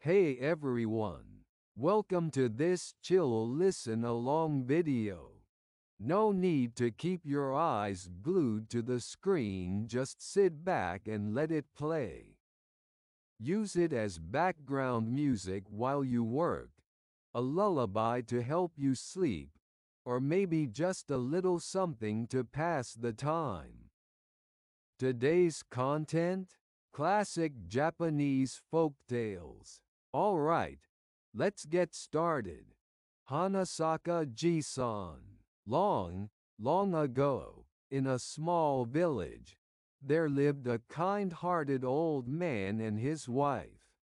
Hey everyone! Welcome to this chill listen along video. No need to keep your eyes glued to the screen, just sit back and let it play. Use it as background music while you work, a lullaby to help you sleep, or maybe just a little something to pass the time. Today's content? Classic Japanese folktales. Alright, let's get started. Hanasaka Jisan. Long, long ago, in a small village, there lived a kind-hearted old man and his wife.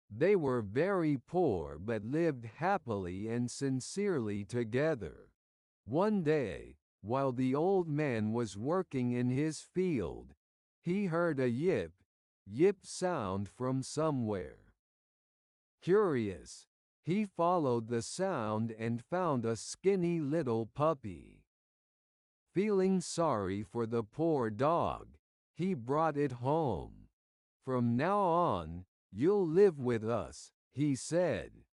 They were very poor but lived happily and sincerely together. One day, while the old man was working in his field, he heard a yip, yip sound from somewhere. Curious, he followed the sound and found a skinny little puppy. Feeling sorry for the poor dog, he brought it home. "From now on, you'll live with us," he said.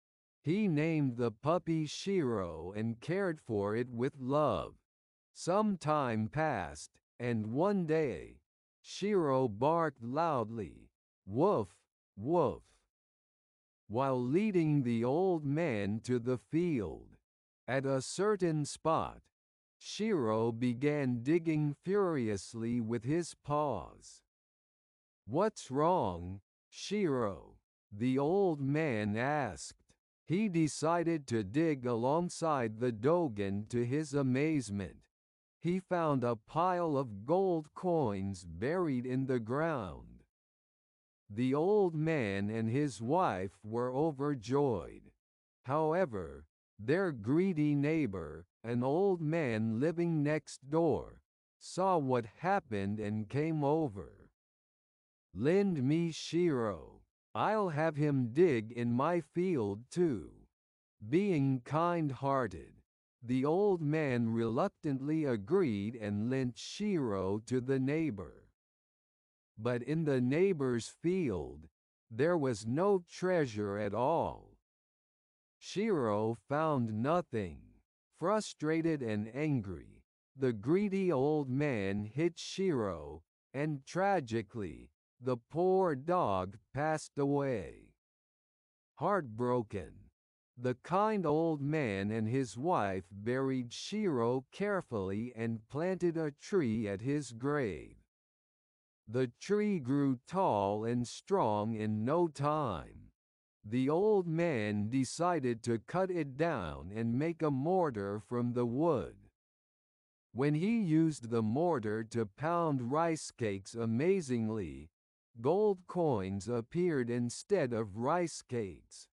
He named the puppy Shiro and cared for it with love. Some time passed, and one day, Shiro barked loudly, "Woof, woof," while leading the old man to the field. At a certain spot, Shiro began digging furiously with his paws. "What's wrong, Shiro?" the old man asked. He decided to dig alongside the Dogen. To his amazement, he found a pile of gold coins buried in the ground. The old man and his wife were overjoyed. However, their greedy neighbor, an old man living next door, saw what happened and came over. "Lend me Shiro. I'll have him dig in my field too." Being kind-hearted, the old man reluctantly agreed and lent Shiro to the neighbor. But in the neighbor's field, there was no treasure at all. Shiro found nothing. Frustrated and angry, the greedy old man hit Shiro, and tragically, the poor dog passed away. Heartbroken, the kind old man and his wife buried Shiro carefully and planted a tree at his grave. The tree grew tall and strong in no time. The old man decided to cut it down and make a mortar from the wood. When he used the mortar to pound rice cakes, amazingly, gold coins appeared instead of rice cakes.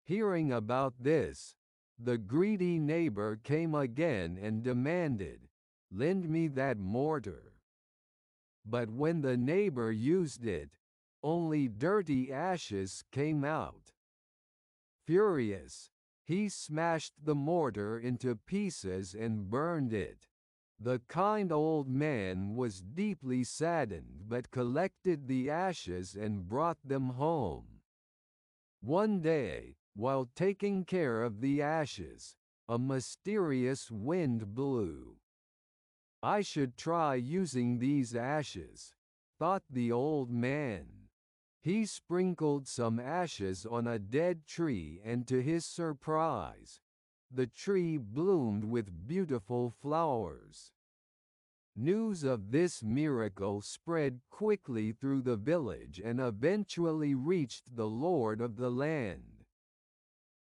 Hearing about this, the greedy neighbor came again and demanded, "Lend me that mortar." But when the neighbor used it, only dirty ashes came out. Furious, he smashed the mortar into pieces and burned it. The kind old man was deeply saddened but collected the ashes and brought them home. One day, while taking care of the ashes, a mysterious wind blew. "I should try using these ashes," thought the old man. He sprinkled some ashes on a dead tree, and to his surprise, the tree bloomed with beautiful flowers. News of this miracle spread quickly through the village and eventually reached the lord of the land.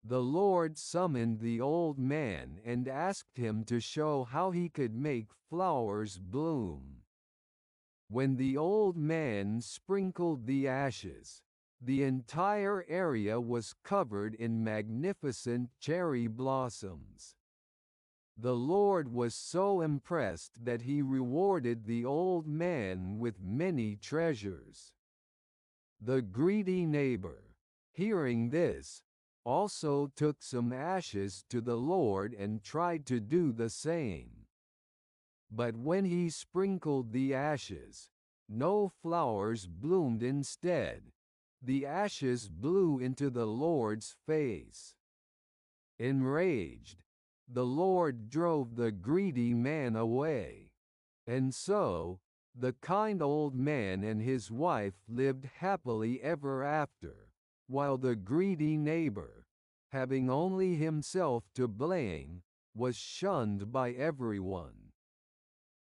The lord summoned the old man and asked him to show how he could make flowers bloom. When the old man sprinkled the ashes, the entire area was covered in magnificent cherry blossoms. The lord was so impressed that he rewarded the old man with many treasures. The greedy neighbor, hearing this, also took some ashes to the lord and tried to do the same. But when he sprinkled the ashes, no flowers bloomed. Instead, the ashes blew into the Lord's face. Enraged, the Lord drove the greedy man away. And so, the kind old man and his wife lived happily ever after, while the greedy neighbor, having only himself to blame, was shunned by everyone.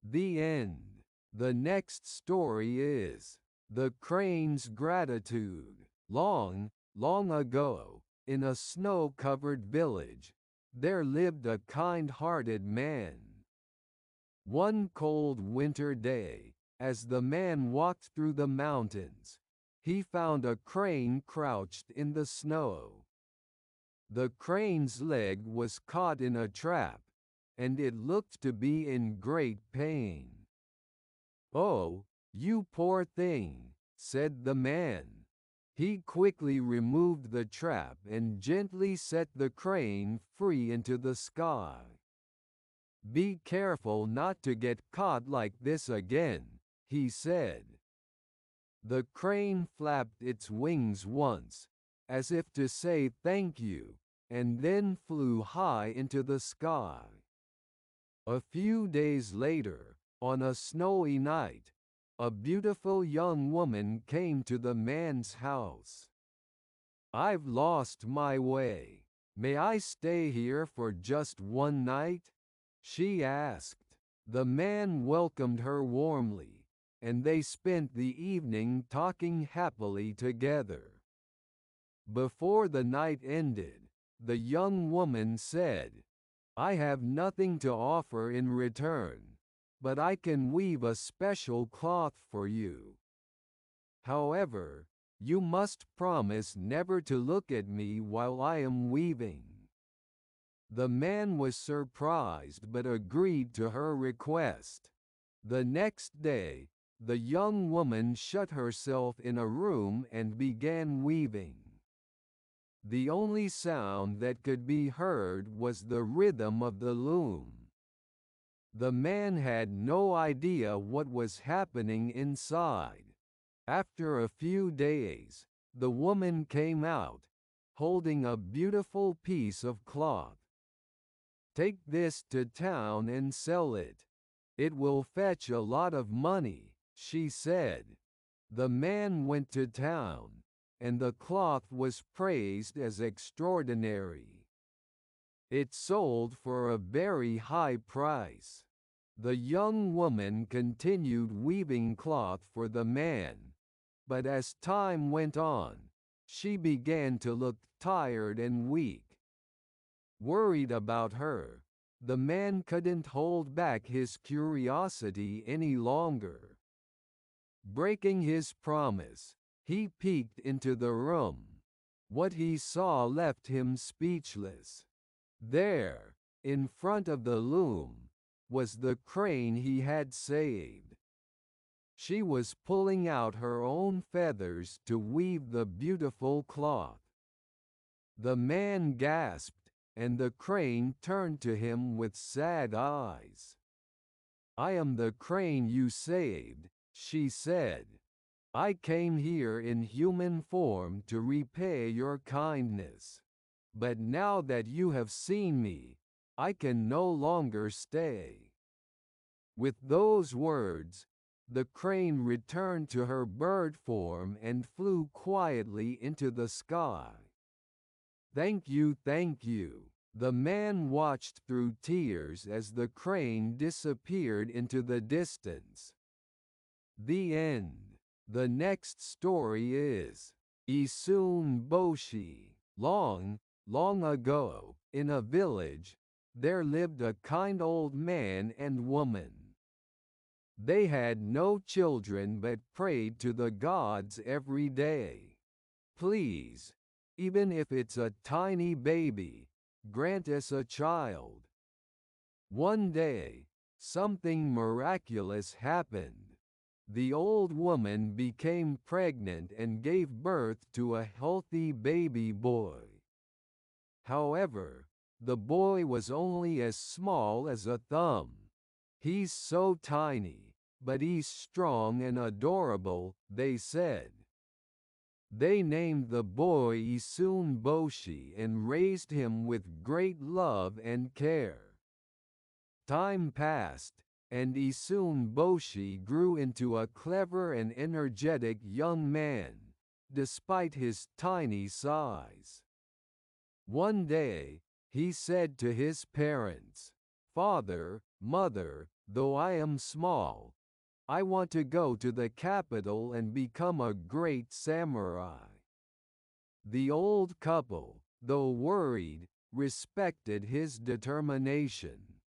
The end. The next story is The Crane's Gratitude. Long, long ago, in a snow-covered village, there lived a kind-hearted man. One cold winter day, as the man walked through the mountains, he found a crane crouched in the snow. The crane's leg was caught in a trap, and it looked to be in great pain. "Oh, you poor thing," said the man. He quickly removed the trap and gently set the crane free into the sky. "Be careful not to get caught like this again," he said. The crane flapped its wings once, as if to say thank you, and then flew high into the sky. A few days later, on a snowy night, a beautiful young woman came to the man's house. "I've lost my way. May I stay here for just one night?" she asked. The man welcomed her warmly, and they spent the evening talking happily together. Before the night ended, the young woman said, "I have nothing to offer in return, but I can weave a special cloth for you. However, you must promise never to look at me while I am weaving." The man was surprised but agreed to her request. The next day, the young woman shut herself in a room and began weaving. The only sound that could be heard was the rhythm of the loom. The man had no idea what was happening inside. After a few days, the woman came out, holding a beautiful piece of cloth. "Take this to town and sell it. It will fetch a lot of money," she said. The man went to town, and the cloth was praised as extraordinary. It sold for a very high price. The young woman continued weaving cloth for the man, but as time went on, she began to look tired and weak. Worried about her, the man couldn't hold back his curiosity any longer. Breaking his promise, he peeked into the room. What he saw left him speechless. There, in front of the loom, was the crane he had saved. She was pulling out her own feathers to weave the beautiful cloth. The man gasped, and the crane turned to him with sad eyes. "I am the crane you saved," she said. "I came here in human form to repay your kindness. But now that you have seen me, I can no longer stay." With those words, the crane returned to her bird form and flew quietly into the sky. "Thank you, thank you." The man watched through tears as the crane disappeared into the distance. The end. The next story is Isun Boshi. Long, long ago, in a village, there lived a kind old man and woman. They had no children but prayed to the gods every day. "Please, even if it's a tiny baby, grant us a child." One day, something miraculous happened. The old woman became pregnant and gave birth to a healthy baby boy. However, the boy was only as small as a thumb. "He's so tiny, but he's strong and adorable," they said. They named the boy Isun Boshi and raised him with great love and care. Time passed, and Isun Boshi grew into a clever and energetic young man, despite his tiny size. One day, he said to his parents, "Father, Mother, though I am small, I want to go to the capital and become a great samurai." The old couple, though worried, respected his determination.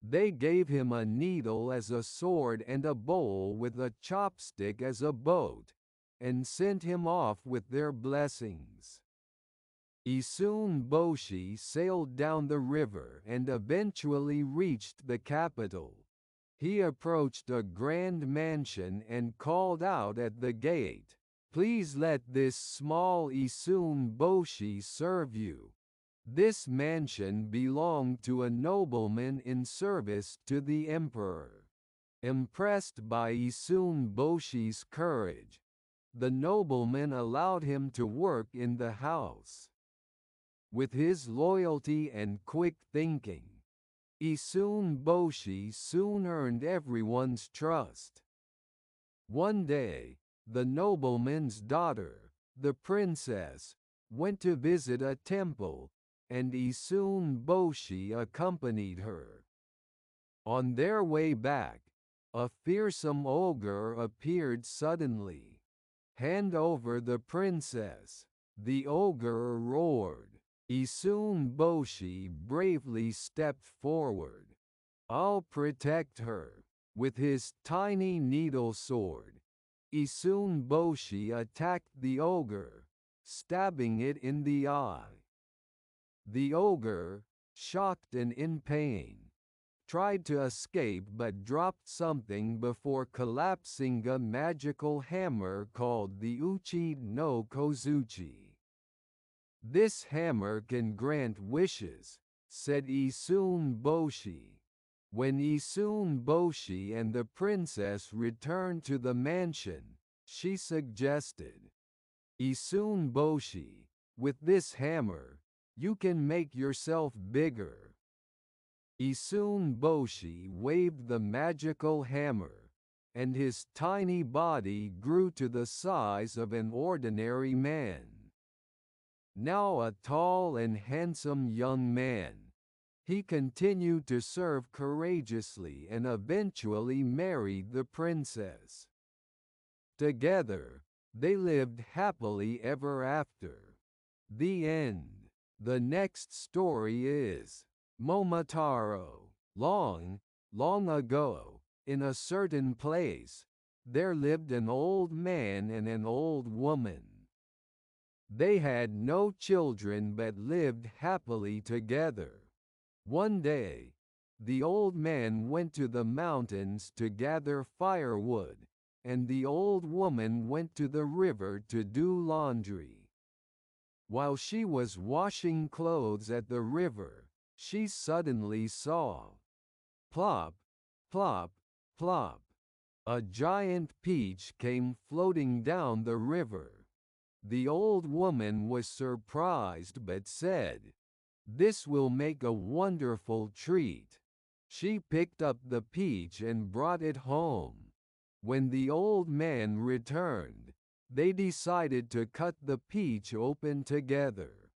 They gave him a needle as a sword and a bowl with a chopstick as a boat, and sent him off with their blessings. Isun Boshi sailed down the river and eventually reached the capital. He approached a grand mansion and called out at the gate, "Please let this small Isun Boshi serve you." This mansion belonged to a nobleman in service to the emperor. Impressed by Isun Boshi's courage, the nobleman allowed him to work in the house. With his loyalty and quick thinking, Isun Boshi soon earned everyone's trust. One day, the nobleman's daughter, the princess, went to visit a temple, and Isun Boshi accompanied her. On their way back, a fearsome ogre appeared suddenly. "Hand over the princess," the ogre roared. Isun Boshi bravely stepped forward. "I'll protect her." With his tiny needle sword, Isun Boshi attacked the ogre, stabbing it in the eye. The ogre, shocked and in pain, tried to escape but dropped something before collapsing a magical hammer called the Uchi no Kozuchi. "This hammer can grant wishes," said Isun Boshi. When Isun Boshi and the princess returned to the mansion, she suggested, "Isun Boshi, with this hammer, you can make yourself bigger." Isun Boshi waved the magical hammer, and his tiny body grew to the size of an ordinary man. Now a tall and handsome young man, he continued to serve courageously and eventually married the princess. Together, they lived happily ever after. The end. The next story is Momotaro. Long, long ago, in a certain place, there lived an old man and an old woman. They had no children but lived happily together. One day, the old man went to the mountains to gather firewood, and the old woman went to the river to do laundry. While she was washing clothes at the river, she suddenly saw, plop, plop, plop, a giant peach came floating down the river. The old woman was surprised but said, "This will make a wonderful treat." She picked up the peach and brought it home. When the old man returned, they decided to cut the peach open together.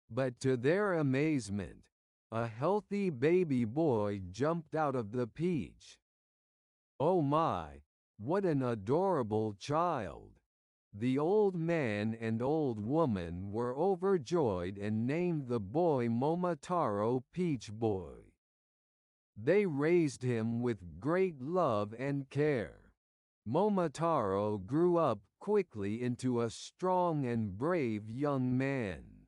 But to their amazement, a healthy baby boy jumped out of the peach. "Oh my, what an adorable child!" The old man and old woman were overjoyed and named the boy Momotaro Peach Boy. They raised him with great love and care. Momotaro grew up quickly into a strong and brave young man.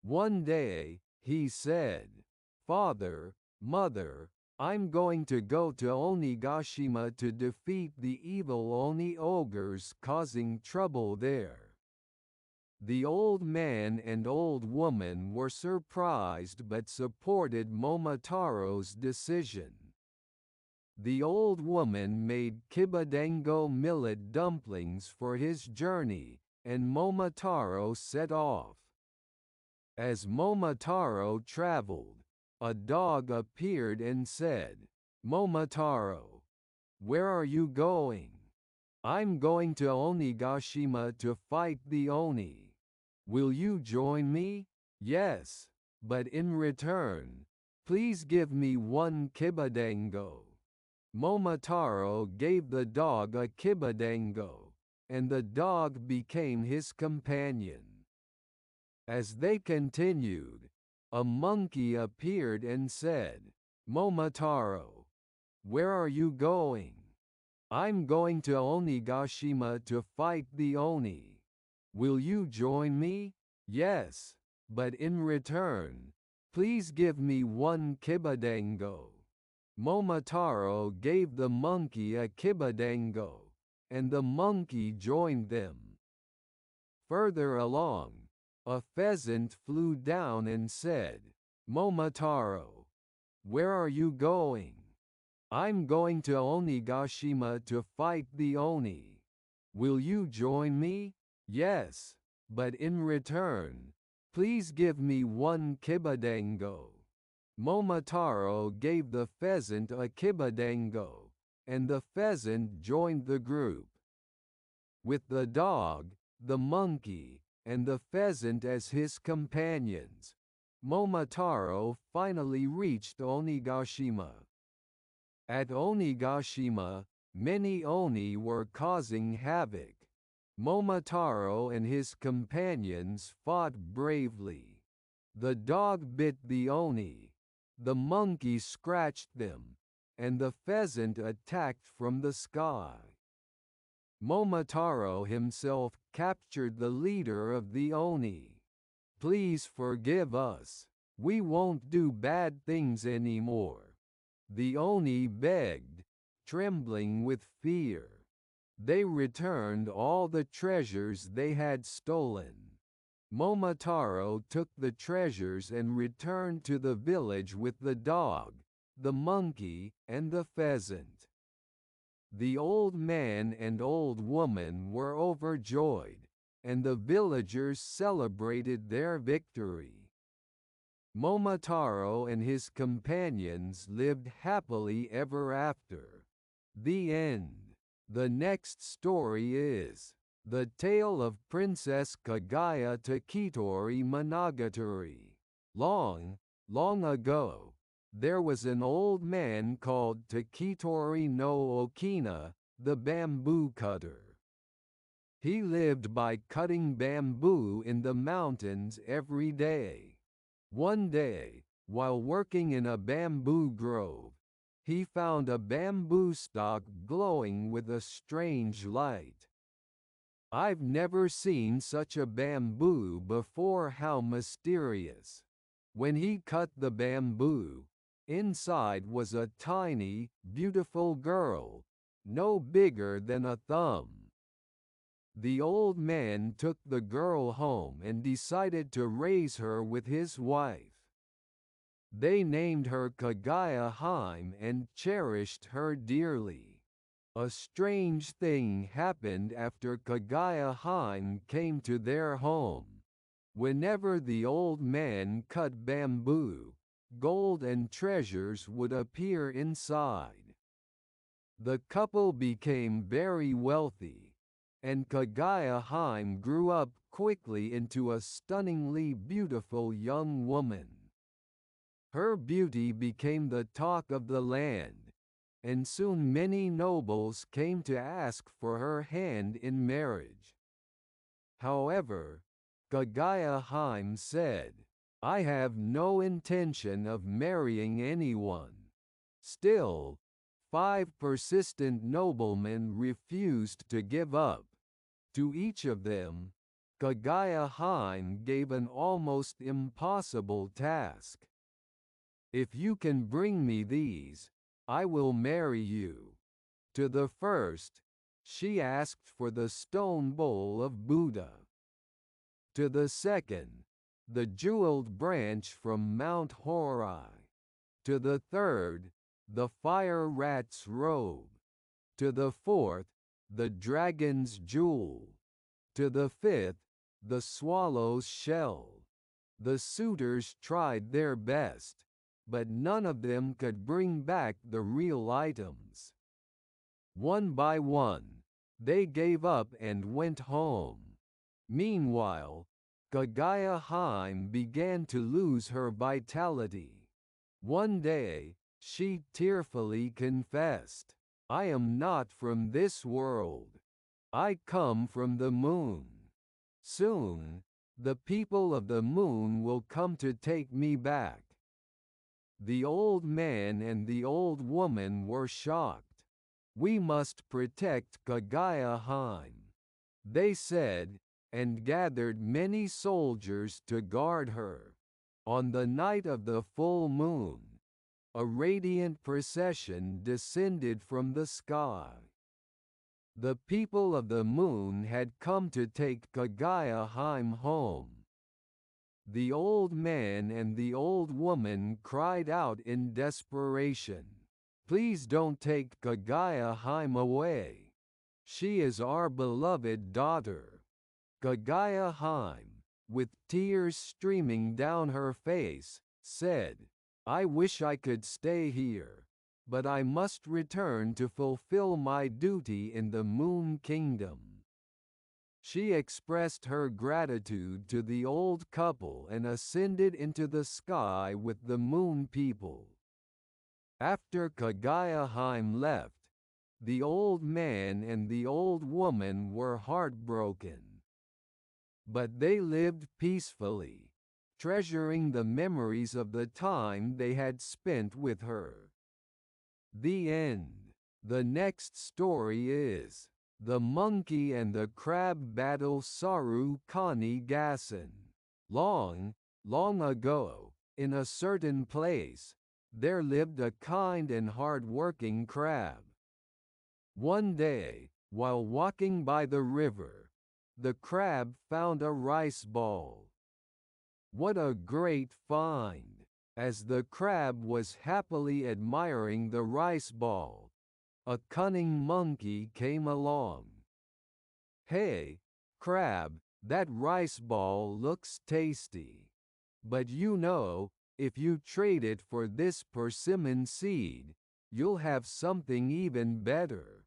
One day, he said, "Father, Mother, I'm going to go to Onigashima to defeat the evil Oni ogres causing trouble there." The old man and old woman were surprised but supported Momotaro's decision. The old woman made kibadango millet dumplings for his journey, and Momotaro set off. As Momotaro traveled, a dog appeared and said, "Momotaro, where are you going?" "I'm going to Onigashima to fight the Oni. Will you join me?" "Yes, but in return, please give me one kibadango." Momotaro gave the dog a kibadango, and the dog became his companion. As they continued, a monkey appeared and said, "Momotaro, where are you going?" "I'm going to Onigashima to fight the Oni. Will you join me?" "Yes, but in return, please give me one kibadango." Momotaro gave the monkey a kibadango, and the monkey joined them. Further along, a pheasant flew down and said, "Momotaro, where are you going?" "I'm going to Onigashima to fight the Oni. Will you join me?" "Yes, but in return, please give me one kibadango." Momotaro gave the pheasant a kibadango, and the pheasant joined the group. With the dog, the monkey, and the pheasant as his companions, Momotaro finally reached Onigashima. At Onigashima, many Oni were causing havoc. Momotaro and his companions fought bravely. The dog bit the Oni, the monkey scratched them, and the pheasant attacked from the sky. Momotaro himself captured the leader of the Oni. "Please forgive us. We won't do bad things anymore," the Oni begged, trembling with fear. They returned all the treasures they had stolen. Momotaro took the treasures and returned to the village with the dog, the monkey, and the pheasant. The old man and old woman were overjoyed, and the villagers celebrated their victory. Momotaro and his companions lived happily ever after. The end. The next story is The Tale of Princess Kaguya Takitori Monogatari. Long, long ago, there was an old man called Takitori no Okina, the bamboo cutter. He lived by cutting bamboo in the mountains every day. One day, while working in a bamboo grove, he found a bamboo stalk glowing with a strange light. "I've never seen such a bamboo before, how mysterious." When he cut the bamboo, inside was a tiny, beautiful girl, no bigger than a thumb. The old man took the girl home and decided to raise her with his wife. They named her Kaguya Hime and cherished her dearly. A strange thing happened after Kaguya Hime came to their home. Whenever the old man cut bamboo, gold and treasures would appear inside. The couple became very wealthy, and Kaguya Hime grew up quickly into a stunningly beautiful young woman. Her beauty became the talk of the land, and soon many nobles came to ask for her hand in marriage. However, Kaguya Hime said, "I have no intention of marrying anyone." Still, 5 persistent noblemen refused to give up. To each of them, Kaguya Hime gave an almost impossible task. "If you can bring me these, I will marry you." To the first, she asked for the stone bowl of Buddha. To the second, the jeweled branch from Mount Horai. To the third, the fire rat's robe. To the fourth, the dragon's jewel. To the fifth, the swallow's shell. The suitors tried their best, but none of them could bring back the real items. One by one, they gave up and went home. Meanwhile, Kagaya Haim began to lose her vitality. One day, she tearfully confessed, "I am not from this world. I come from the moon. Soon, the people of the moon will come to take me back." The old man and the old woman were shocked. "We must protect Kagaya Haim," they said, and gathered many soldiers to guard her. On the night of the full moon, a radiant procession descended from the sky. The people of the moon had come to take Kagaya Haim home. The old man and the old woman cried out in desperation, "Please don't take Kagaya Haim away. She is our beloved daughter." Kagaya Haim, with tears streaming down her face, said, "I wish I could stay here, but I must return to fulfill my duty in the Moon Kingdom." She expressed her gratitude to the old couple and ascended into the sky with the Moon People. After Kagaya Haim left, the old man and the old woman were heartbroken. But they lived peacefully, treasuring the memories of the time they had spent with her. The end. The next story is The Monkey and the Crab Battle Saru Kani Gassen. Long, long ago, in a certain place, there lived a kind and hard-working crab. One day, while walking by the river, the crab found a rice ball. What a great find! As the crab was happily admiring the rice ball, a cunning monkey came along. "Hey, crab, that rice ball looks tasty. But you know, if you trade it for this persimmon seed, you'll have something even better."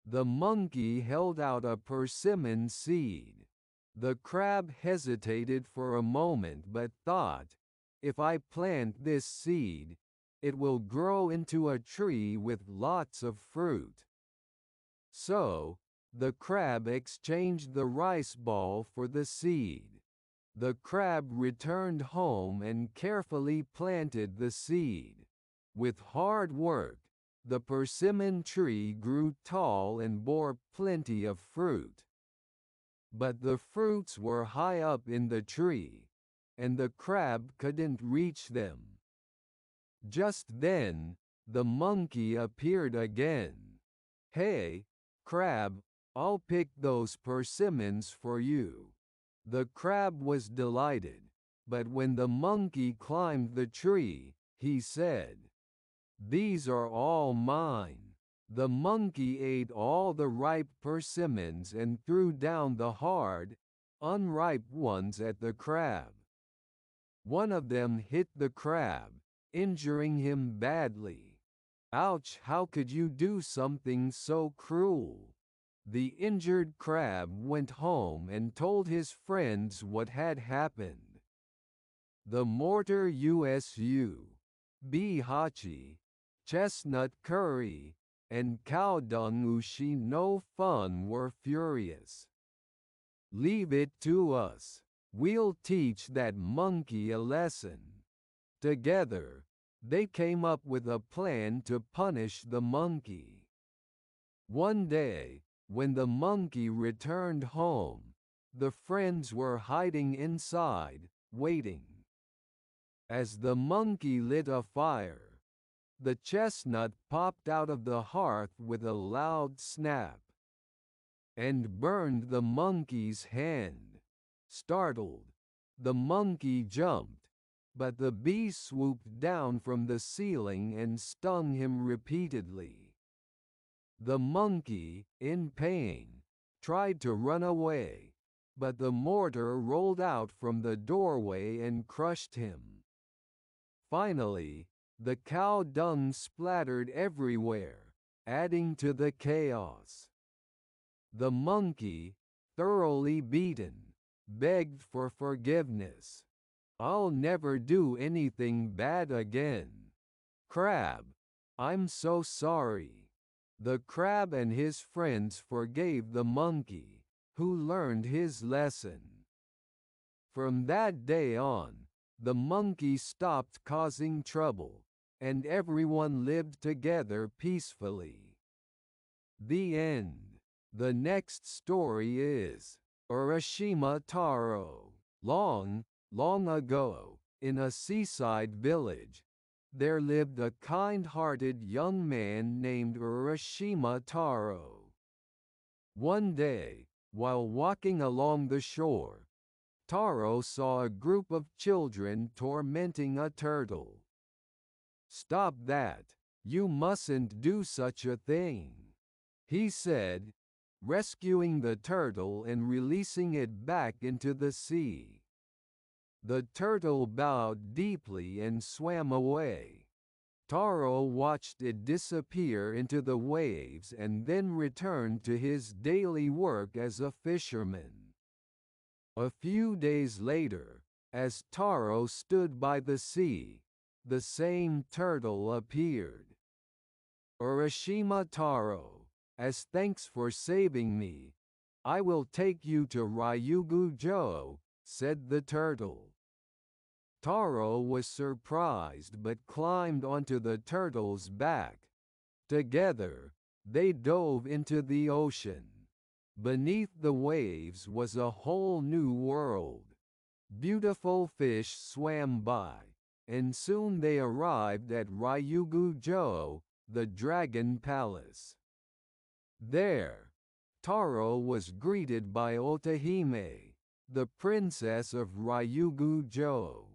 The monkey held out a persimmon seed. The crab hesitated for a moment but thought, "If I plant this seed, it will grow into a tree with lots of fruit." So, the crab exchanged the rice ball for the seed. The crab returned home and carefully planted the seed. With hard work, the persimmon tree grew tall and bore plenty of fruit. But the fruits were high up in the tree, and the crab couldn't reach them. Just then, the monkey appeared again. "Hey, crab, I'll pick those persimmons for you." The crab was delighted, but when the monkey climbed the tree, he said, "These are all mine." The monkey ate all the ripe persimmons and threw down the hard, unripe ones at the crab. One of them hit the crab, injuring him badly. "Ouch, how could you do something so cruel?" The injured crab went home and told his friends what had happened. The mortar usu, bee hachi, chestnut curry, and cow dung ushi no fun were furious. "Leave it to us. We'll teach that monkey a lesson." Together, they came up with a plan to punish the monkey. One day, when the monkey returned home, the friends were hiding inside, waiting. As the monkey lit a fire, the chestnut popped out of the hearth with a loud snap and burned the monkey's hand. Startled, the monkey jumped, but the bee swooped down from the ceiling and stung him repeatedly. The monkey, in pain, tried to run away, but the mortar rolled out from the doorway and crushed him. Finally, the cow dung splattered everywhere, adding to the chaos. The monkey, thoroughly beaten, begged for forgiveness. "I'll never do anything bad again. Crab, I'm so sorry." The crab and his friends forgave the monkey, who learned his lesson. From that day on, the monkey stopped causing trouble, and everyone lived together peacefully. The end. The next story is Urashima Taro. Long, long ago, in a seaside village, there lived a kind-hearted young man named Urashima Taro. One day, while walking along the shore, Taro saw a group of children tormenting a turtle. "Stop that! You mustn't do such a thing," he said, rescuing the turtle and releasing it back into the sea. The turtle bowed deeply and swam away. Taro watched it disappear into the waves and then returned to his daily work as a fisherman. A few days later, as Taro stood by the sea, the same turtle appeared. "Urashima Taro, as thanks for saving me, I will take you to Ryugu-jo," said the turtle. Taro was surprised but climbed onto the turtle's back. Together, they dove into the ocean. Beneath the waves was a whole new world. Beautiful fish swam by, and soon they arrived at Ryugu-jo, the Dragon Palace. There, Taro was greeted by Otahime, the princess of Ryugu-jo.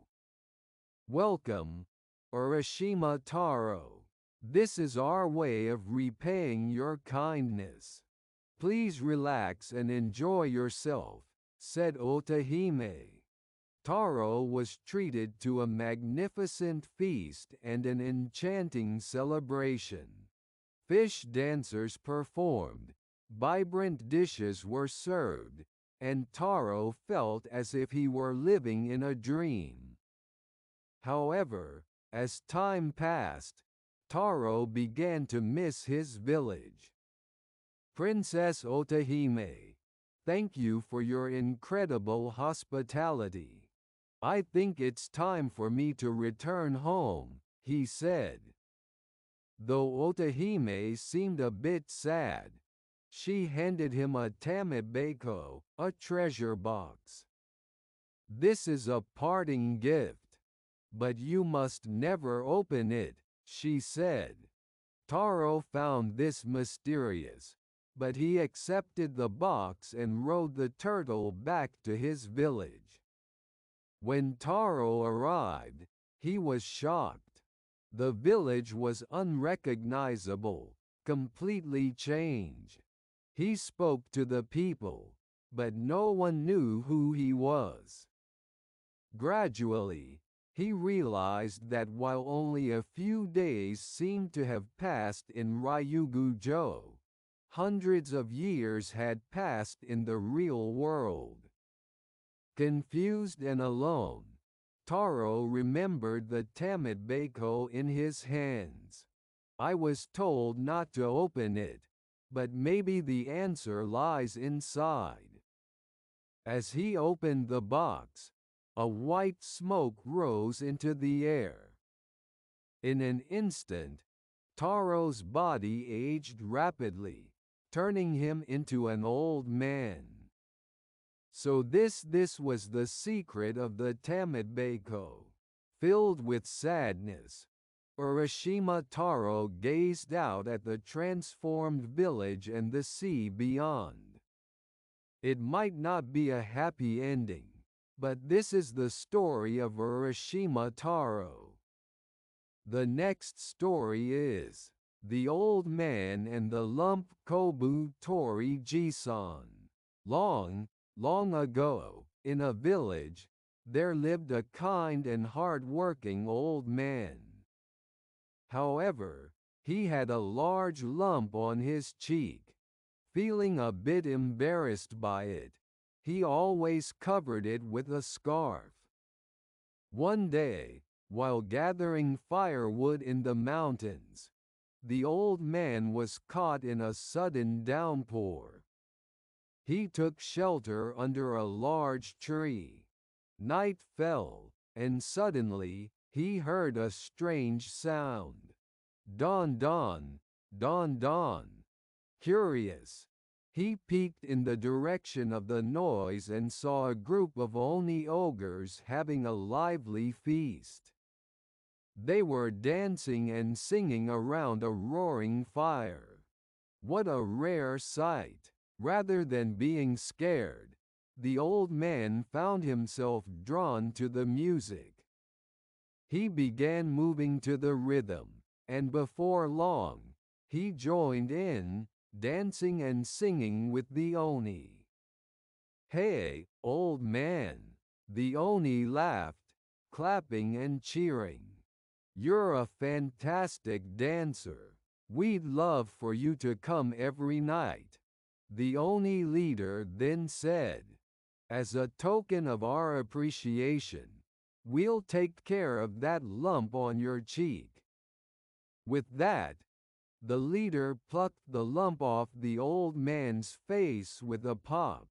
"Welcome, Urashima Taro. This is our way of repaying your kindness. Please relax and enjoy yourself," said Otahime. Taro was treated to a magnificent feast and an enchanting celebration. Fish dancers performed, vibrant dishes were served, and Taro felt as if he were living in a dream. However, as time passed, Taro began to miss his village. "Princess Otahime, thank you for your incredible hospitality. I think it's time for me to return home," he said. Though Otahime seemed a bit sad, she handed him a tamebako, a treasure box. "This is a parting gift, but you must never open it," she said. Taro found this mysterious, but he accepted the box and rode the turtle back to his village. When Taro arrived, he was shocked. The village was unrecognizable, completely changed. He spoke to the people, but no one knew who he was. Gradually, he realized that while only a few days seemed to have passed in Ryugu-jo, hundreds of years had passed in the real world. Confused and alone, Taro remembered the tamebako in his hands. "I was told not to open it, but maybe the answer lies inside." As he opened the box, a white smoke rose into the air. In an instant, Taro's body aged rapidly, turning him into an old man. So this was the secret of the tamebako. Filled with sadness, Urashima Taro gazed out at the transformed village and the sea beyond. It might not be a happy ending, but this is the story of Urashima Taro. The next story is The Old Man and the Lump Kobu Tori Jisan. Long, long ago, in a village, there lived a kind and hard-working old man. However, he had a large lump on his cheek. Feeling a bit embarrassed by it, he always covered it with a scarf. One day, while gathering firewood in the mountains, the old man was caught in a sudden downpour. He took shelter under a large tree. Night fell, and suddenly, he heard a strange sound. Dawn, dawn, dawn, dawn. Curious, he peeked in the direction of the noise and saw a group of Oni ogres having a lively feast. They were dancing and singing around a roaring fire. What a rare sight! Rather than being scared, the old man found himself drawn to the music. He began moving to the rhythm, and before long, he joined in, dancing and singing with the Oni. "Hey, old man!" the Oni laughed, clapping and cheering. "You're a fantastic dancer. We'd love for you to come every night." The Oni leader then said, "As a token of our appreciation, we'll take care of that lump on your cheek." With that, the leader plucked the lump off the old man's face with a pop.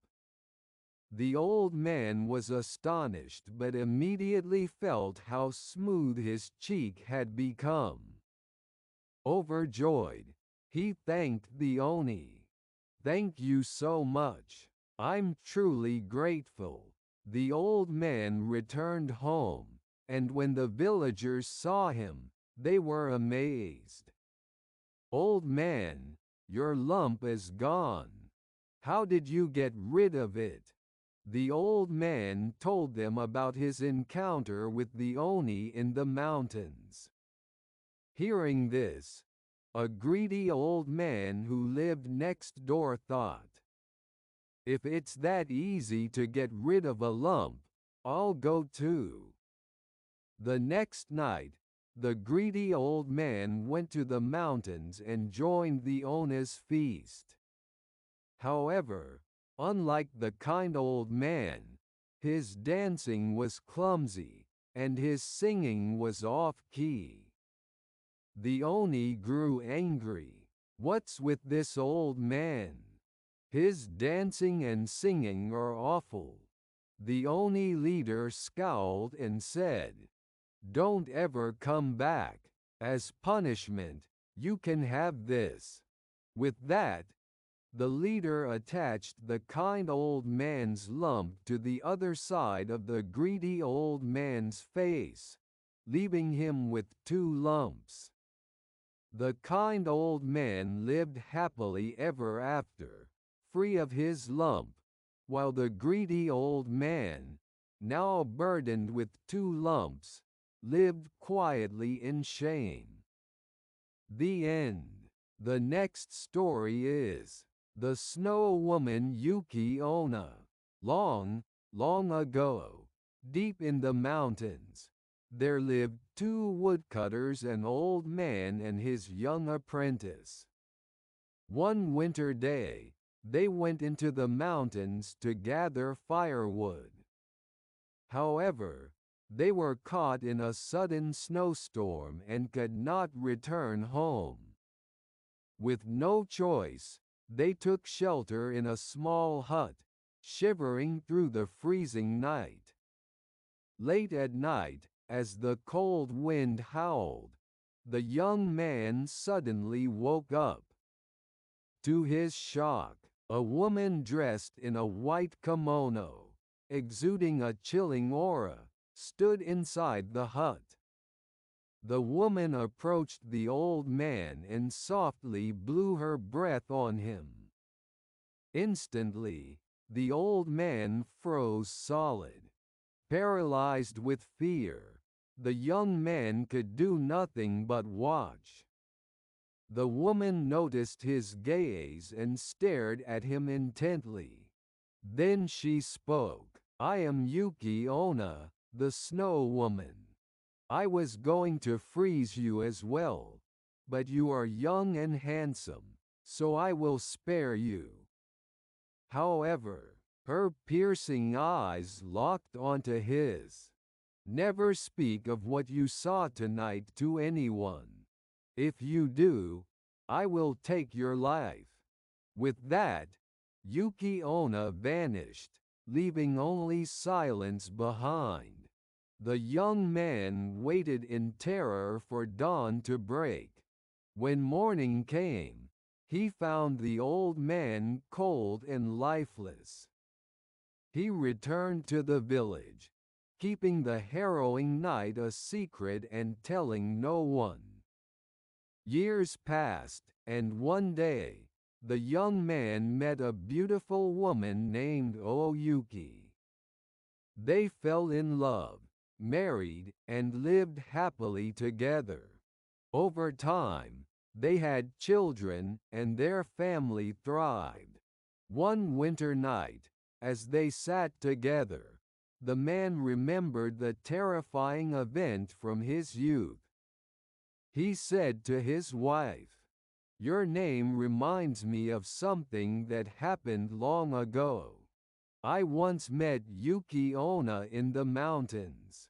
The old man was astonished but immediately felt how smooth his cheek had become. Overjoyed, he thanked the Oni. "Thank you so much. I'm truly grateful." The old man returned home, and when the villagers saw him, they were amazed. "Old man, your lump is gone. How did you get rid of it?" The old man told them about his encounter with the Oni in the mountains. Hearing this, a greedy old man who lived next door thought, "If it's that easy to get rid of a lump, I'll go too." The next night, the greedy old man went to the mountains and joined the Ona's feast. However, unlike the kind old man, his dancing was clumsy, and his singing was off-key. The Oni grew angry. "What's with this old man? His dancing and singing are awful." The Oni leader scowled and said, "Don't ever come back. As punishment, you can have this." With that, the leader attached the kind old man's lump to the other side of the greedy old man's face, leaving him with 2 lumps. The kind old man lived happily ever after, free of his lump, while the greedy old man, now burdened with 2 lumps, lived quietly in shame. The end. The next story is The Snow Woman Yuki Onna. Long, long ago, deep in the mountains, there lived 2 woodcutters, an old man and his young apprentice. One winter day, they went into the mountains to gather firewood. However, they were caught in a sudden snowstorm and could not return home. With no choice, they took shelter in a small hut, shivering through the freezing night. Late at night, as the cold wind howled, the young man suddenly woke up. To his shock, a woman dressed in a white kimono, exuding a chilling aura, stood inside the hut. The woman approached the old man and softly blew her breath on him. Instantly, the old man froze solid. Paralyzed with fear, the young man could do nothing but watch. The woman noticed his gaze and stared at him intently. Then she spoke. I am Yuki Onna, the Snow Woman. I was going to freeze you as well, but you are young and handsome, so I will spare you. However, her piercing eyes locked onto his. Never speak of what you saw tonight to anyone. If you do, I will take your life. With that, Yuki Onna vanished, leaving only silence behind. The young man waited in terror for dawn to break. When morning came, he found the old man cold and lifeless. He returned to the village, keeping the harrowing night a secret and telling no one. Years passed, and one day, the young man met a beautiful woman named Oyuki. They fell in love, married, and lived happily together. Over time, they had children, and their family thrived. One winter night, as they sat together, the man remembered the terrifying event from his youth. He said to his wife, "Your name reminds me of something that happened long ago. I once met Yuki Onna in the mountains.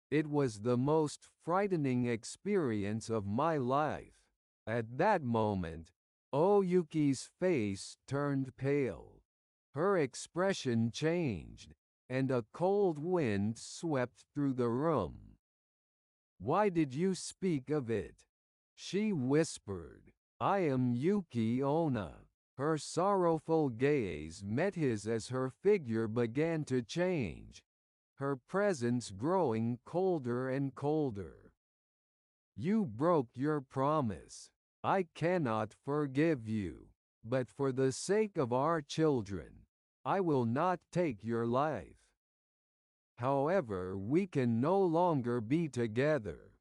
It was the most frightening experience of my life." At that moment, Oyuki's face turned pale. Her expression changed, and a cold wind swept through the room. "Why did you speak of it?" she whispered. "I am Yuki Onna." Her sorrowful gaze met his as her figure began to change, her presence growing colder and colder. "You broke your promise. I cannot forgive you, but for the sake of our children, I will not take your life. However, we can no longer be together."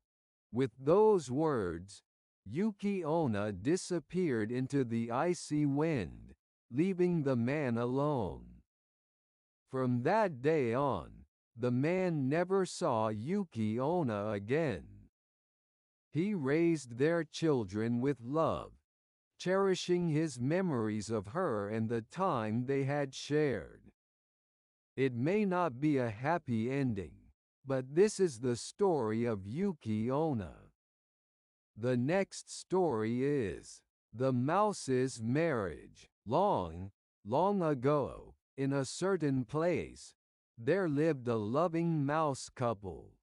With those words, Yuki Onna disappeared into the icy wind, leaving the man alone. From that day on, the man never saw Yuki Onna again. He raised their children with love, cherishing his memories of her and the time they had shared. It may not be a happy ending, but this is the story of Yuki Onna. The next story is The Mouse's Marriage. Long, long ago, in a certain place, there lived a loving mouse couple.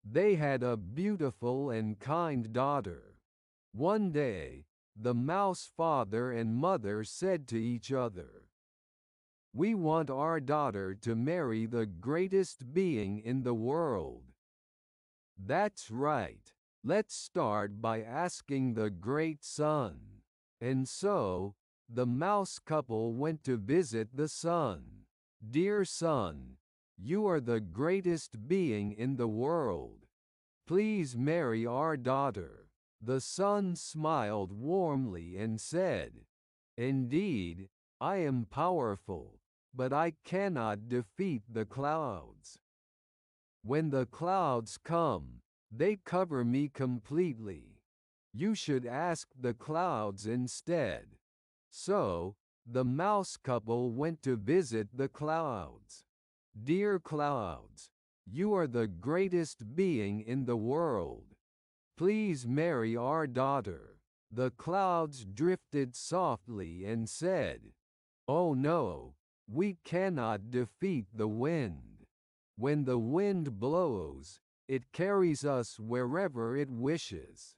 They had a beautiful and kind daughter. One day, the mouse father and mother said to each other, "We want our daughter to marry the greatest being in the world." "That's right. Let's start by asking the great sun." And so, the mouse couple went to visit the sun. "Dear sun, you are the greatest being in the world. Please marry our daughter." The sun smiled warmly and said, "Indeed, I am powerful, but I cannot defeat the clouds. When the clouds come, they cover me completely. You should ask the clouds instead." So, the mouse couple went to visit the clouds. "Dear clouds, you are the greatest being in the world. Please marry our daughter." The clouds drifted softly and said, "Oh no, we cannot defeat the wind. When the wind blows, it carries us wherever it wishes.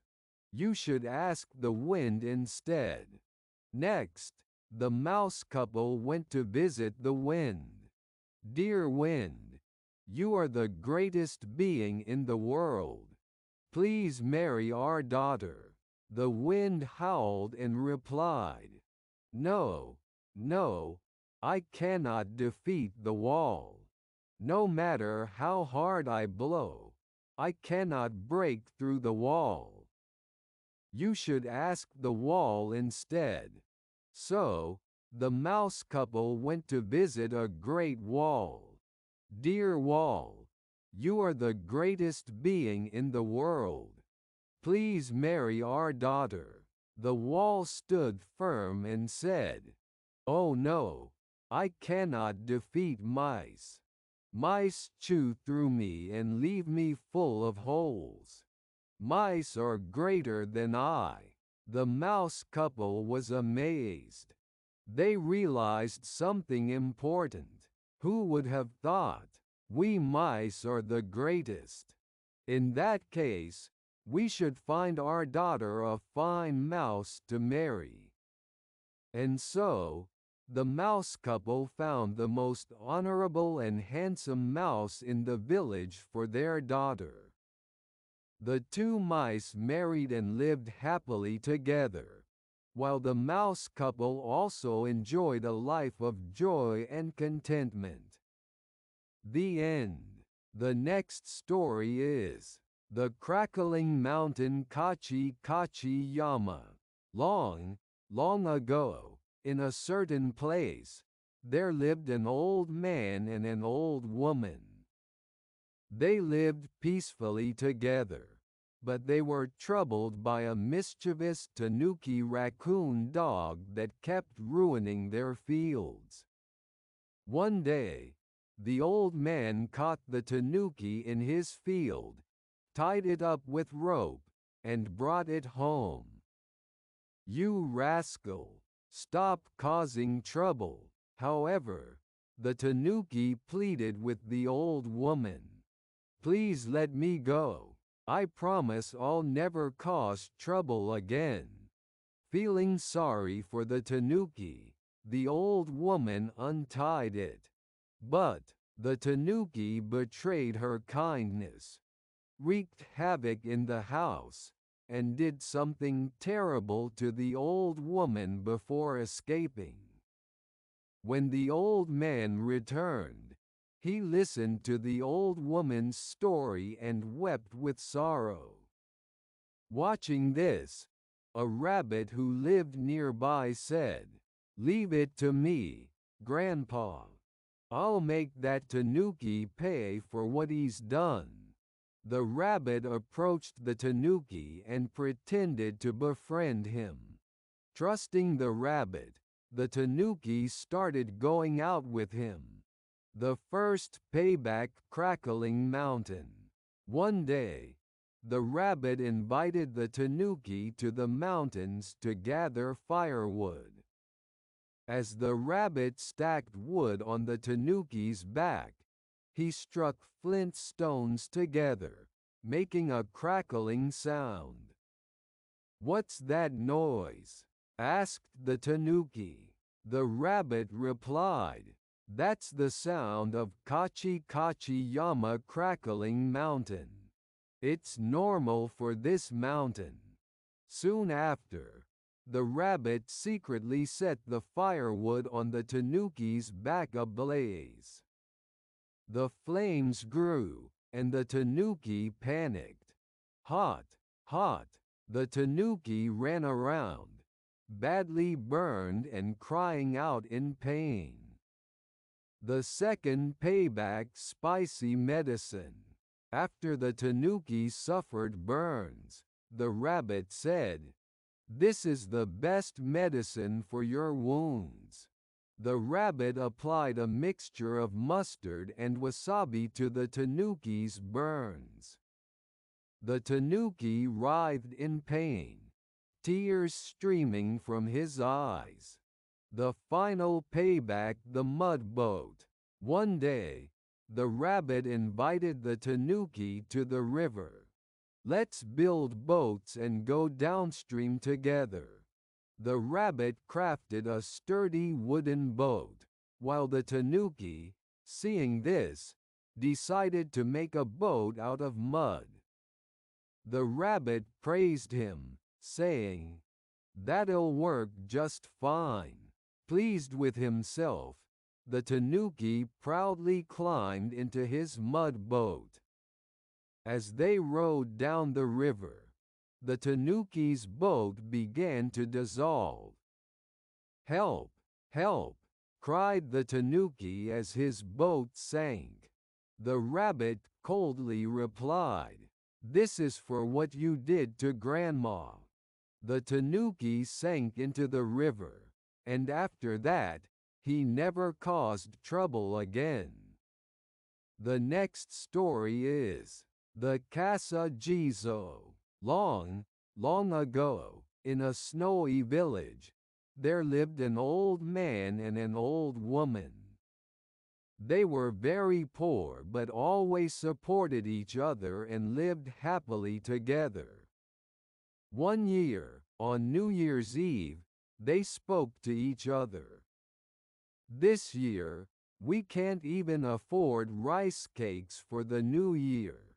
You should ask the wind instead." Next, the mouse couple went to visit the wind. "Dear wind, you are the greatest being in the world. Please marry our daughter." The wind howled and replied, "No, no, I cannot defeat the wall. No matter how hard I blow, I cannot break through the wall. You should ask the wall instead." So, The mouse couple went to visit a great wall. "Dear wall, you are the greatest being in the world. Please marry our daughter." The wall stood firm and said, "Oh no, I cannot defeat mice. Mice chew through me and leave me full of holes. Mice are greater than I." The mouse couple was amazed. They realized something important. Who would have thought? We mice are the greatest. In that case, we should find our daughter a fine mouse to marry. And so, the mouse couple found the most honorable and handsome mouse in the village for their daughter. The two mice married and lived happily together, while the mouse couple also enjoyed a life of joy and contentment. The end. The next story is The Crackling Mountain Kachi Kachi Yama. Long, long ago, in a certain place, there lived an old man and an old woman. They lived peacefully together, but they were troubled by a mischievous tanuki raccoon dog that kept ruining their fields. One day, the old man caught the tanuki in his field, tied it up with rope, and brought it home. "You rascal, stop causing trouble." However, the tanuki pleaded with the old woman. "Please let me go. I promise I'll never cause trouble again." Feeling sorry for the tanuki, the old woman untied it. But the tanuki betrayed her kindness, wreaked havoc in the house, and did something terrible to the old woman before escaping. When the old man returned, he listened to the old woman's story and wept with sorrow. Watching this, a rabbit who lived nearby said, "Leave it to me, Grandpa. I'll make that tanuki pay for what he's done." The rabbit approached the tanuki and pretended to befriend him. Trusting the rabbit, the tanuki started going out with him. The first payback. Crackling Mountain. One day, the rabbit invited the tanuki to the mountains to gather firewood. As the rabbit stacked wood on the tanuki's back, he struck flint stones together, making a crackling sound. "What's that noise?" asked the tanuki. The rabbit replied, "That's the sound of Kachi Kachi Yama Crackling Mountain. It's normal for this mountain." Soon after, the rabbit secretly set the firewood on the tanuki's back ablaze. The flames grew, and the tanuki panicked. "Hot, hot!" The tanuki ran around, badly burned and crying out in pain. The second payback. Spicy medicine. After the tanuki suffered burns, the rabbit said, "This is the best medicine for your wounds." The rabbit applied a mixture of mustard and wasabi to the tanuki's burns. The tanuki writhed in pain, tears streaming from his eyes. The final payback. The mud boat. One day, the rabbit invited the tanuki to the river. "Let's build boats and go downstream together." The rabbit crafted a sturdy wooden boat, while the tanuki, seeing this, decided to make a boat out of mud. The rabbit praised him, saying, "That'll work just fine." Pleased with himself, the tanuki proudly climbed into his mud boat. As they rowed down the river, the tanuki's boat began to dissolve. "Help! "Help!" cried the tanuki as his boat sank. The rabbit coldly replied, "This is for what you did to Grandma." The tanuki sank into the river, and after that, he never caused trouble again. The next story is the Casa Jizo. Long, long ago, in a snowy village, there lived an old man and an old woman. They were very poor but always supported each other and lived happily together. One year, on New Year's Eve, they spoke to each other. "This year, we can't even afford rice cakes for the new year.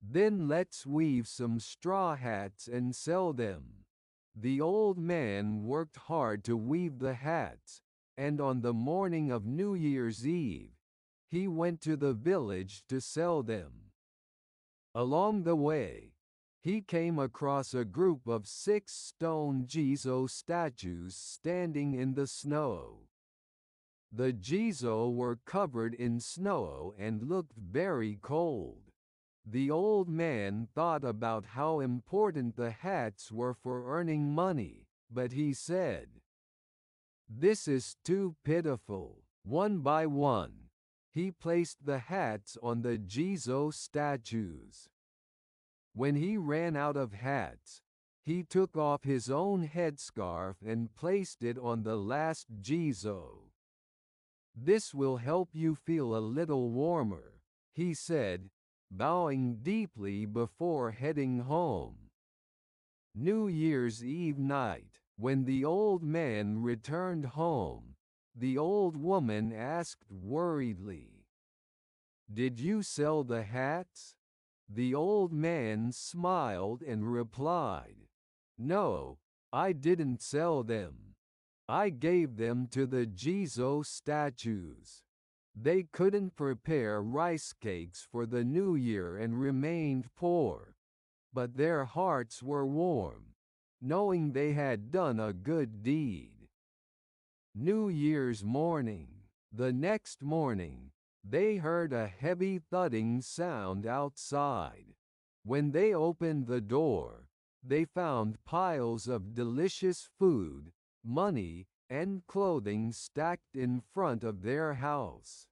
Then let's weave some straw hats and sell them." The old man worked hard to weave the hats, and on the morning of New Year's Eve, he went to the village to sell them. Along the way, he came across a group of 6 stone Jizo statues standing in the snow. The Jizo were covered in snow and looked very cold. The old man thought about how important the hats were for earning money, but he said, "This is too pitiful." One by one, he placed the hats on the Jizo statues. When he ran out of hats, he took off his own headscarf and placed it on the last Jizo. "This will help you feel a little warmer," he said, bowing deeply before heading home. New Year's Eve night, when the old man returned home, the old woman asked worriedly, "Did you sell the hats?" The old man smiled and replied, "No, I didn't sell them. I gave them to the Jizo statues. They couldn't prepare rice cakes for the new year and remained poor, but their hearts were warm, knowing they had done a good deed." New Year's morning. The next morning, they heard a heavy thudding sound outside. When they opened the door, they found piles of delicious food, money, and clothing stacked in front of their house.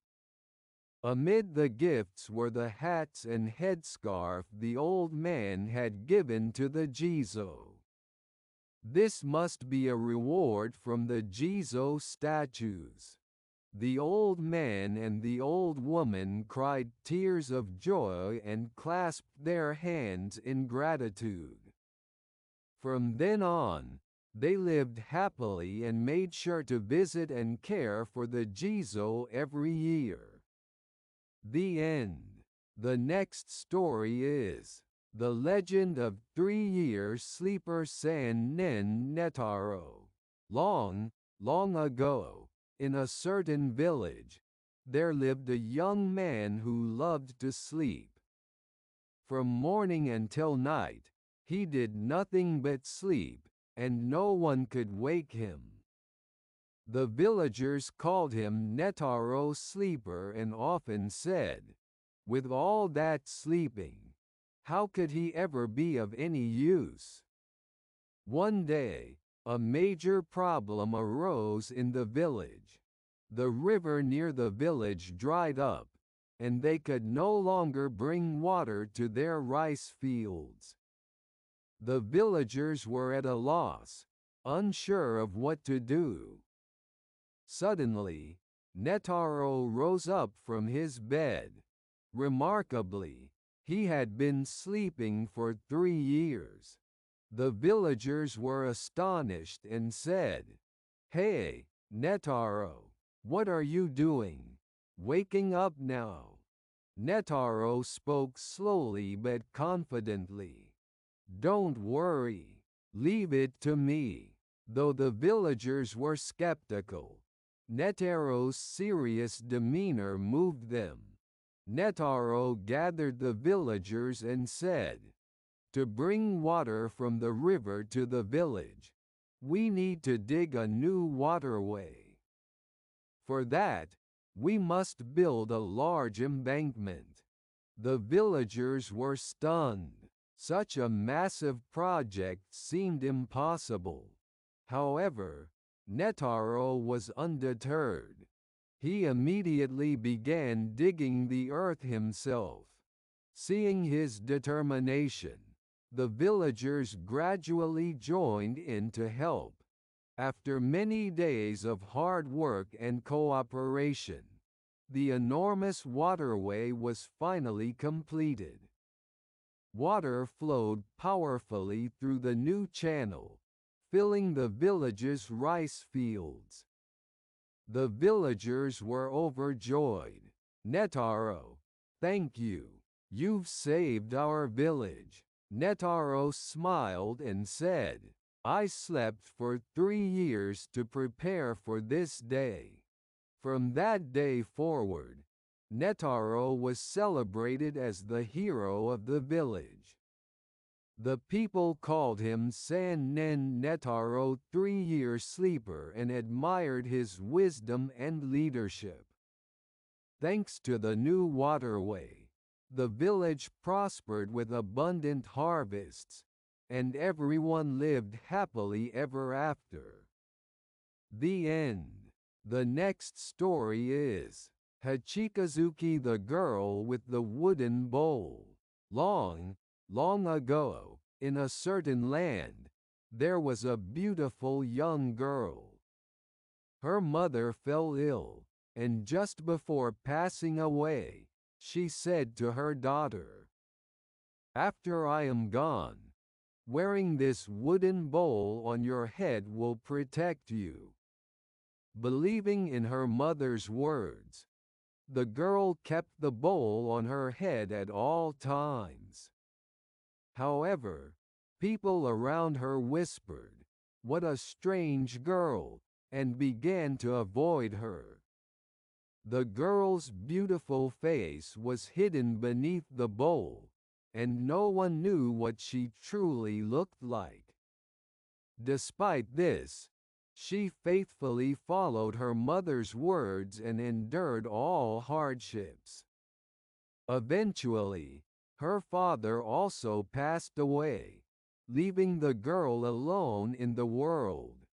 Amid the gifts were the hats and headscarf the old man had given to the Jizo. "This must be a reward from the Jizo statues." The old man and the old woman cried tears of joy and clasped their hands in gratitude. From then on, they lived happily and made sure to visit and care for the Jizo every year. The end. The next story is The Legend of 3-Year Sleeper San Nen Netaro. Long, long ago, in a certain village, there lived a young man who loved to sleep. From morning until night, he did nothing but sleep, and no one could wake him. The villagers called him Netaro Sleeper and often said, "With all that sleeping, how could he ever be of any use?" One day, a major problem arose in the village. The river near the village dried up, and they could no longer bring water to their rice fields. The villagers were at a loss, unsure of what to do. Suddenly, Netaro rose up from his bed. Remarkably, he had been sleeping for 3 years. The villagers were astonished and said, "Hey, Netaro, what are you doing? Waking up now." Netaro spoke slowly but confidently. "Don't worry. Leave it to me." Though the villagers were skeptical, Netaro's serious demeanor moved them. Netaro gathered the villagers and said, "To bring water from the river to the village, We need to dig a new waterway. For that, we must build a large embankment." The villagers were stunned. Such a massive project seemed impossible. However, Netaro was undeterred. He immediately began digging the earth himself. Seeing his determination, the villagers gradually joined in to help. After many days of hard work and cooperation, the enormous waterway was finally completed. Water flowed powerfully through the new channel, filling the village's rice fields. The villagers were overjoyed. "Netaro, thank you. You've saved our village." Netaro smiled and said, "I slept for 3 years to prepare for this day." From that day forward, Netaro was celebrated as the hero of the village. The people called him San Nen Netaro, 3-year sleeper, and admired his wisdom and leadership. Thanks to the new waterway, the village prospered with abundant harvests, and everyone lived happily ever after. The end. The next story is Hachikazuki, the Girl with the Wooden Bowl. Long, long ago, in a certain land, there was a beautiful young girl. Her mother fell ill, and just before passing away, she said to her daughter, "After I am gone, wearing this wooden bowl on your head will protect you." Believing in her mother's words, the girl kept the bowl on her head at all times. However, people around her whispered, "What a strange girl," and began to avoid her. The girl's beautiful face was hidden beneath the bowl, and no one knew what she truly looked like. Despite this, she faithfully followed her mother's words and endured all hardships. Eventually, her father also passed away, leaving the girl alone in the world.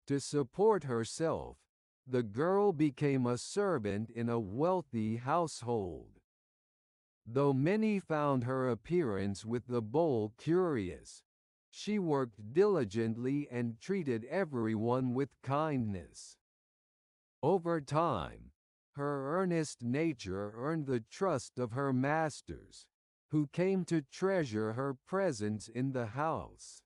To support herself, the girl became a servant in a wealthy household. Though many found her appearance with the bowl curious, she worked diligently and treated everyone with kindness. Over time, her earnest nature earned the trust of her masters, who came to treasure her presence in the house.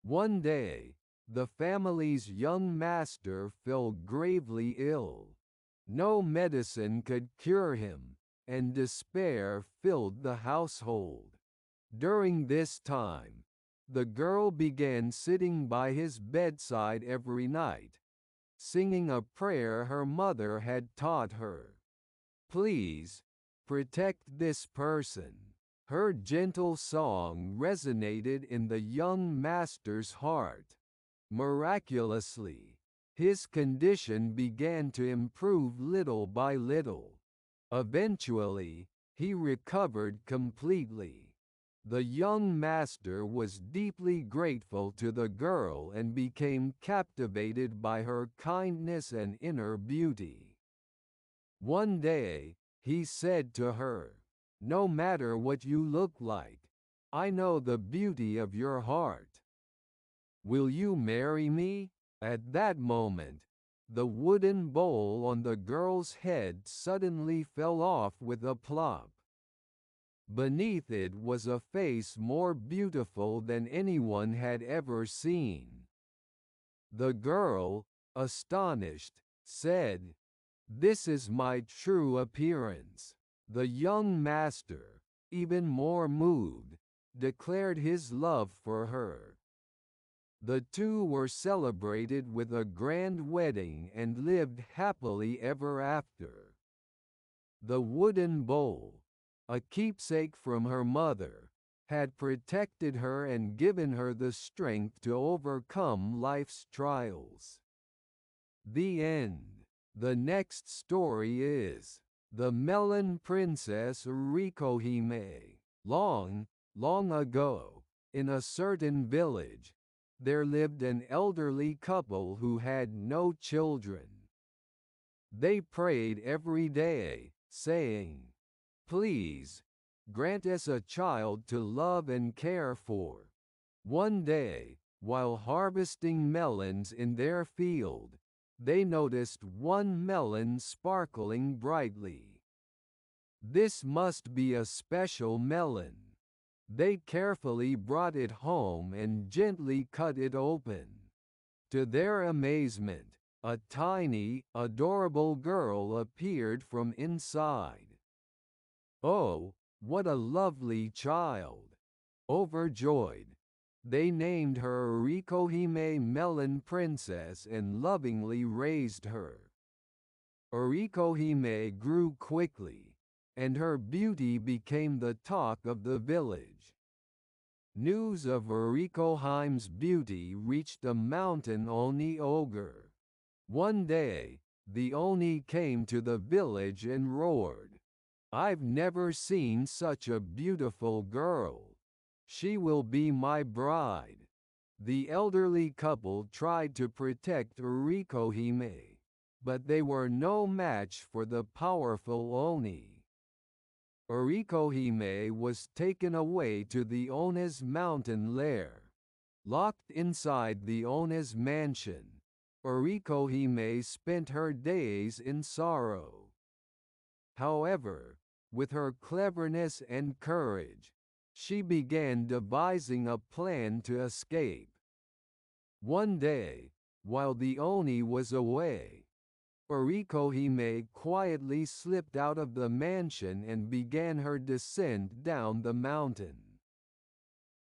One day, the family's young master fell gravely ill. No medicine could cure him, and despair filled the household. During this time, the girl began sitting by his bedside every night, singing a prayer her mother had taught her. "Please, protect this person." Her gentle song resonated in the young master's heart. Miraculously, his condition began to improve little by little. Eventually, he recovered completely. The young master was deeply grateful to the girl and became captivated by her kindness and inner beauty. One day, he said to her, "No matter what you look like, I know the beauty of your heart. Will you marry me?" At that moment, the wooden bowl on the girl's head suddenly fell off with a plop. Beneath it was a face more beautiful than anyone had ever seen. The girl, astonished, said, "This is my true appearance." The young master, even more moved, declared his love for her. The two were celebrated with a grand wedding and lived happily ever after. The wooden bowl, a keepsake from her mother, had protected her and given her the strength to overcome life's trials. The end. The next story is The Melon Princess Rikohime. Long, long ago, in a certain village, there lived an elderly couple who had no children. They prayed every day, saying, "Please, grant us a child to love and care for." One day, while harvesting melons in their field, they noticed one melon sparkling brightly. "This must be a special melon." They carefully brought it home and gently cut it open. To their amazement, a tiny, adorable girl appeared from inside. "Oh, what a lovely child!" Overjoyed, they named her Rikohime Melon Princess and lovingly raised her. Rikohime grew quickly, and her beauty became the talk of the village. News of Rikohime's beauty reached the mountain Oni ogre. One day, the Oni came to the village and roared, "I've never seen such a beautiful girl. She will be my bride." The elderly couple tried to protect Rikohime, but they were no match for the powerful Oni. Rikohime was taken away to the Ona's mountain lair. Locked inside the Ona's mansion, Rikohime spent her days in sorrow. However, with her cleverness and courage, she began devising a plan to escape. One day, while the Oni was away, Rikohime quietly slipped out of the mansion and began her descent down the mountain.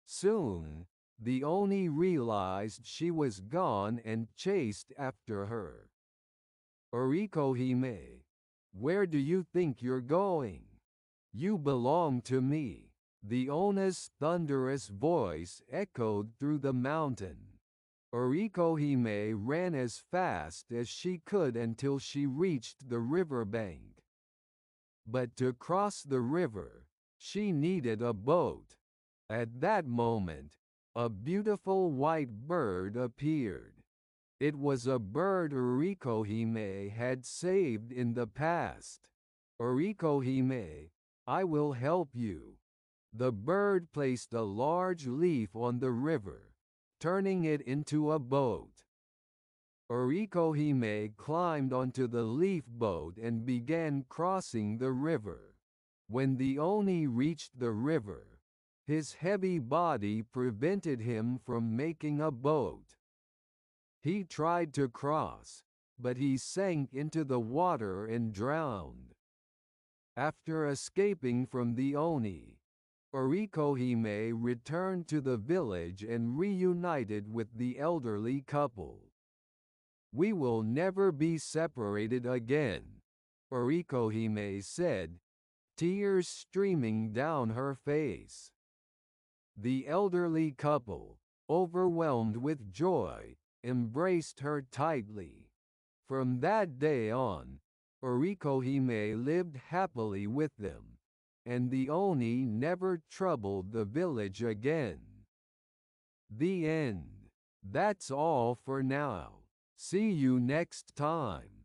Soon, the Oni realized she was gone and chased after her. "Rikohime, where do you think you're going? You belong to me." The Ona's thunderous voice echoed through the mountain. Rikohime ran as fast as she could until she reached the riverbank. But to cross the river, she needed a boat. At that moment, a beautiful white bird appeared. It was a bird Rikohime had saved in the past. "Rikohime, I will help you." The bird placed a large leaf on the river, turning it into a boat. Rikohime climbed onto the leaf boat and began crossing the river. When the Oni reached the river, his heavy body prevented him from making a boat. He tried to cross, but he sank into the water and drowned. After escaping from the Oni, Rikohime returned to the village and reunited with the elderly couple. "We will never be separated again," Rikohime said, tears streaming down her face. The elderly couple, overwhelmed with joy, embraced her tightly. From that day on, Rikohime lived happily with them, and the Oni never troubled the village again. The end. That's all for now. See you next time.